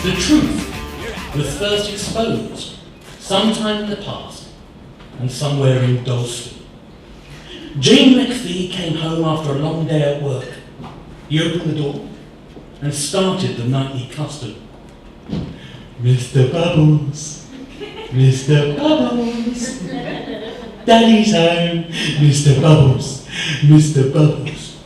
The truth was first exposed sometime in the past and somewhere in Dalston. Jane McPhee came home after a long day at work. He opened the door and started the nightly custom. Mr. Bubbles, Mr. Bubbles, Daddy's home, Mr. Bubbles, Mr. Bubbles.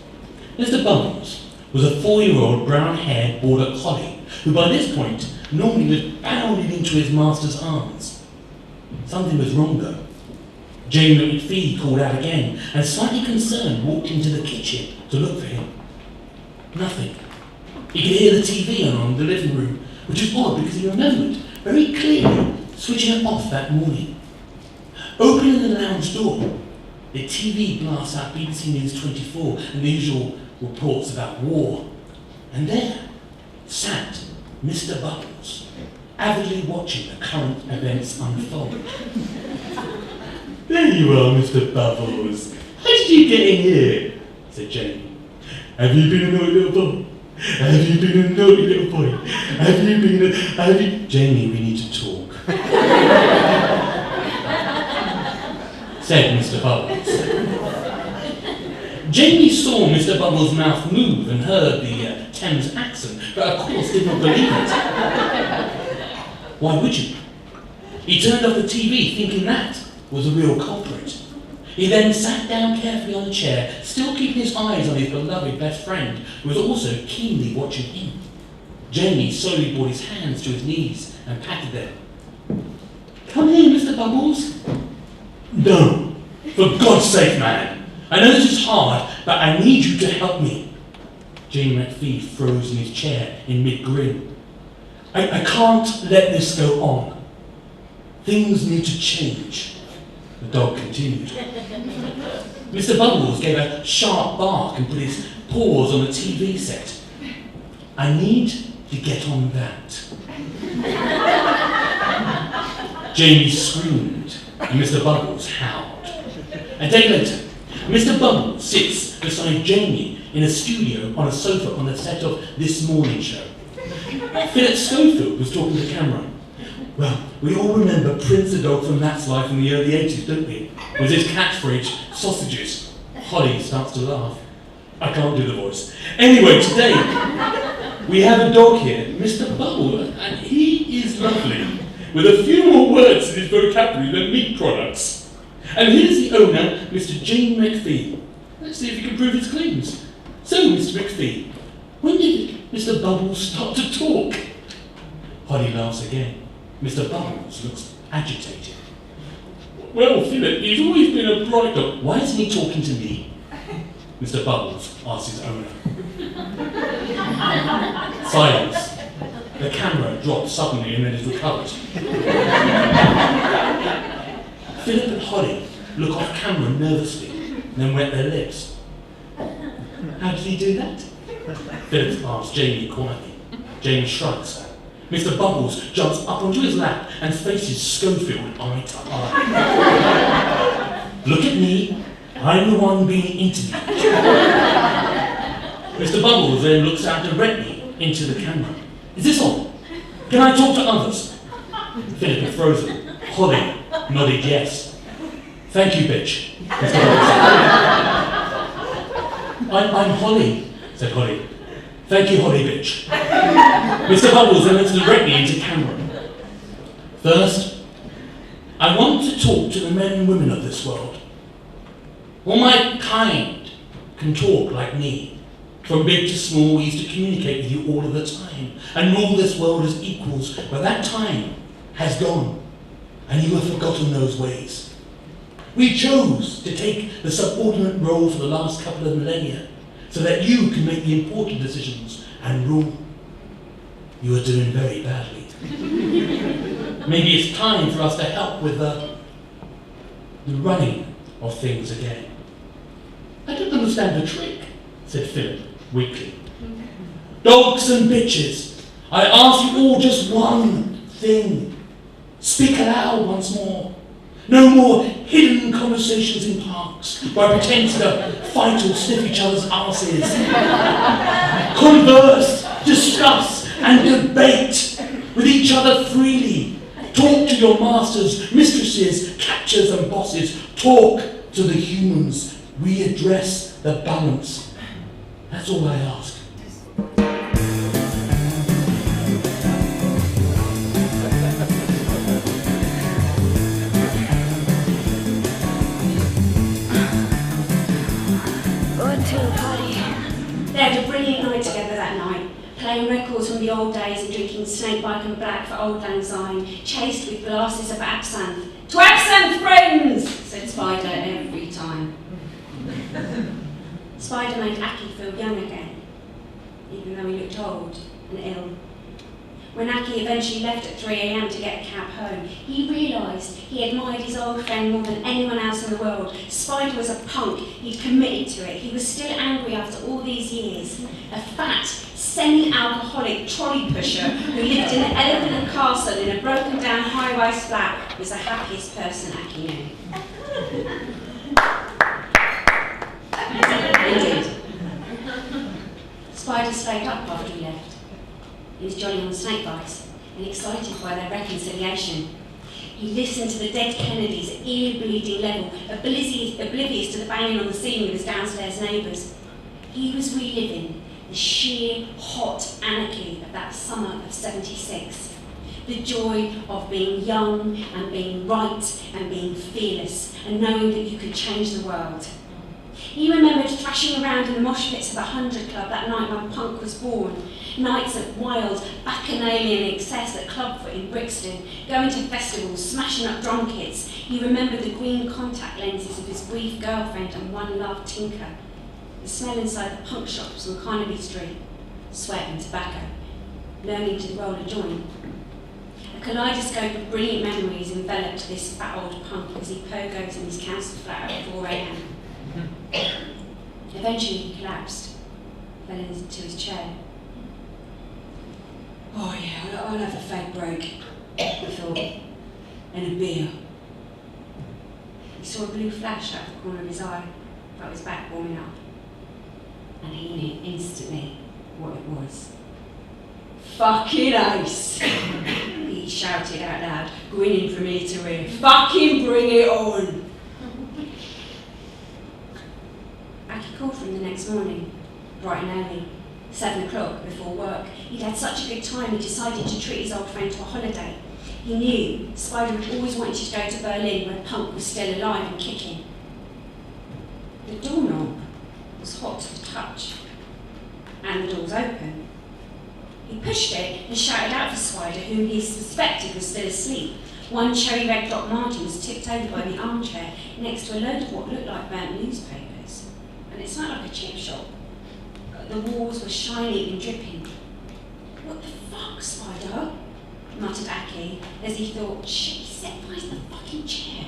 Mr. Bubbles was a 4-year-old brown-haired border collie who by this point normally was bounding into his master's arms. Something was wrong though. Jane McPhee called out again and slightly concerned walked into the kitchen to look for him. Nothing. He could hear the TV on in the living room, which is odd because he remembered very clearly switching it off that morning. Opening the lounge door, the TV blasts out BBC News 24 and the usual reports about war. And there sat Mr. Bubbles, avidly watching the current events unfold. There you are, Mr. Bubbles. How did you get in here? Said Jane. Have you been a naughty little boy? Have you been a naughty little boy? Jamie, we need to talk. Said Mr. Bubbles. Jamie saw Mr. Bubbles' mouth move and heard the Thames accent, but of course did not believe it. Why would you? He turned off the TV thinking that was the real culprit. He then sat down carefully on the chair, still keeping his eyes on his beloved best friend, who was also keenly watching him. Jamie slowly brought his hands to his knees and patted them. Come here, Mr. Bubbles. No, for God's sake, man. I know this is hard, but I need you to help me. Jamie McPhee froze in his chair in mid-grin. I can't let this go on. Things need to change. The dog continued. Mr. Bubbles gave a sharp bark and put his paws on the TV set. I need to get on that. Jamie screamed and Mr. Bubbles howled. A day later, Mr. Bubbles sits beside Jamie in a studio on a sofa on the set of This Morning Show. Philip Schofield was talking to the camera. Well, we all remember Prince the dog from That's Life in the early 80s, don't we? With his catchphrase, sausages. Holly starts to laugh. I can't do the voice. Anyway, today, we have a dog here, Mr. Bubble, and he is lovely, with a few more words in his vocabulary than meat products. And here's the owner, Mr. Jane McPhee. Let's see if he can prove his claims. So, Mr. McPhee, when did Mr. Bubbles start to talk? Holly laughs again. Mr. Bubbles looks agitated. Well, Philip, he's always been a bright dog. Why isn't he talking to me? Mr. Bubbles asks his owner. Silence. The camera drops suddenly and then is recovered. Philip and Holly look off camera nervously and then wet their lips. How did he do that? Philip asks Jamie quietly. Jamie shrugs. Mr. Bubbles jumps up onto his lap and faces Schofield eye to eye. Look at me, I'm the one being interviewed. Mr. Bubbles then looks out directly into the camera. Is this on? Can I talk to others? Philip is frozen. Holly nodded yes. Thank you, bitch. Mr. Bubbles. I'm Holly, said Holly. Thank you, Holly, bitch. Mr. Bubbles then looks directly into camera. First, I want to talk to the men and women of this world. All my kind can talk like me. From big to small, we used to communicate with you all of the time and rule this world as equals, but that time has gone, and you have forgotten those ways. We chose to take the subordinate role for the last couple of millennia, so that you can make the important decisions and rule. You are doing very badly. Maybe it's time for us to help with the running of things again. I don't understand the trick, said Philip weakly. Dogs and bitches, I ask you all just one thing. Speak aloud once more. No more hidden conversations in parks where I pretend to fight or sniff each other's asses. Converse, discuss, and debate. with each other freely. Talk to your masters, mistresses, catchers and bosses. Talk to the humans. Readdress the balance. That's all I ask. They had a brilliant night together that night, playing records from the old days and drinking Snakebite and Black for Old Lang Syne, chased with glasses of absinthe. "To absinthe, friends!" said Spider every time. Spider made Aki feel young again, even though he looked old and ill. When Aki eventually left at 3 a.m. to get a cab home, he realised he admired his old friend more than anyone else in the world. Spider was a punk. He'd committed to it. He was still angry after all these years. A fat, semi-alcoholic trolley pusher who lived in an elephant and castle in a broken-down high-rise flat was the happiest person Aki knew. He did. Spider stayed up after he left. He was jolly on snakebites and excited by their reconciliation. He listened to the dead Kennedys at ear-bleeding level, oblivious to the banging on the ceiling of his downstairs neighbours. He was reliving the sheer, hot anarchy of that summer of '76. The joy of being young and being right and being fearless and knowing that you could change the world. He remembered thrashing around in the mosh pits of the 100 Club that night when punk was born. Nights of wild, bacchanalian excess at Clubfoot in Brixton, going to festivals, smashing up drum kits. He remembered the green contact lenses of his brief girlfriend and one love Tinker. The smell inside the punk shops on Carnaby Street, sweat and tobacco, learning to roll a joint. A kaleidoscope of brilliant memories enveloped this fat old punk as he pogoed in his council flat at 4 a.m. Eventually he collapsed, fell into his chair. "Oh yeah, I'll have a fake break," he thought, "and a beer." He saw a blue flash out of the corner of his eye, felt his back warming up, and he knew instantly what it was. "Fucking ace!" he shouted out loud, grinning from ear to ear. "Fucking bring it on!" Aki called from the next morning, bright and early, 7 o'clock before work. He'd had such a good time he decided to treat his old friend to a holiday. He knew Spider had always wanted to go to Berlin where punk was still alive and kicking. The doorknob was hot to the touch, and the door was open. He pushed it and shouted out for Spider, whom he suspected was still asleep. One cherry red Doc Martin was tipped over by the armchair next to a load of what looked like burnt newspapers, and it smelled like a chip shop. The walls were shiny and dripping. "What the fuck, Spider?" muttered Aki, as he thought, "Shit, he set fire to the fucking chair."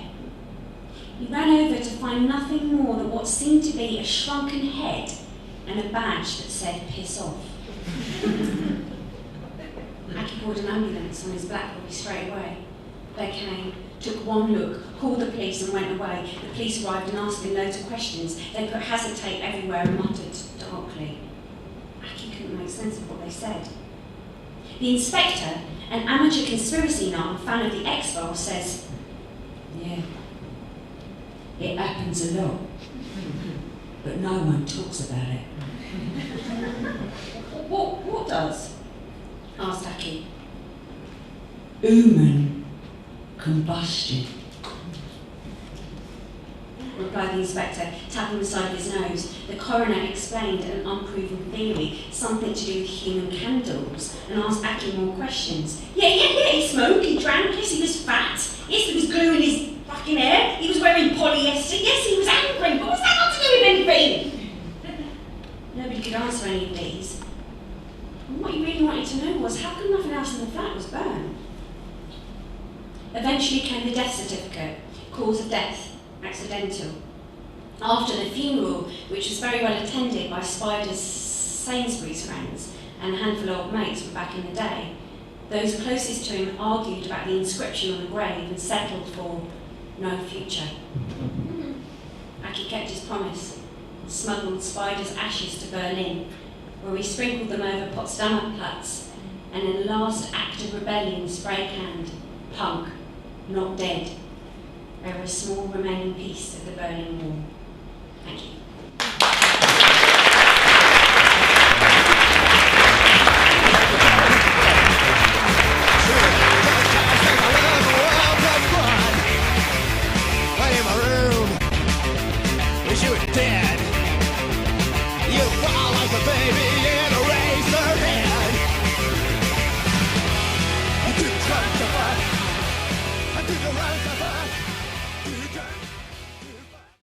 He ran over to find nothing more than what seemed to be a shrunken head and a badge that said "piss off." Aki called an ambulance on his BlackBerry straight away. They came, took one look, called the police and went away. The police arrived and asked him loads of questions. They put hazard tape everywhere and muttered darkly. Aki couldn't make sense of what they said. The inspector, an amateur conspiracy nut and fan of the X-Files, says, "Yeah, it happens a lot, but no one talks about it." What does?" asked Aki. "Human combustion," replied the inspector, tapping the side of his nose. The coroner explained an unproven theory, something to do with human candles, and asked Aki more questions. Yeah, he smoked, he drank, yes, he was fat, yes, there was glue in his fucking hair, he was wearing polyester, yes, he was angry, but what's that got to do with anything? Nobody could answer any of these. And what he really wanted to know was, how come nothing else in the flat was burned? Eventually came the death certificate, cause of death, accidental. After the funeral, which was very well attended by Spider's Sainsbury's friends and a handful of old mates from back in the day, those closest to him argued about the inscription on the grave and settled for no future. Aki kept his promise, smuggled Spider's ashes to Berlin, where he sprinkled them over Potsdamer Platz and in a last act of rebellion spray canned, punk, not dead, over a small remaining piece of the Berlin Wall. Thank you. Dead. You fall like a baby in a razor head. I took the right to fight. I took the right to fight.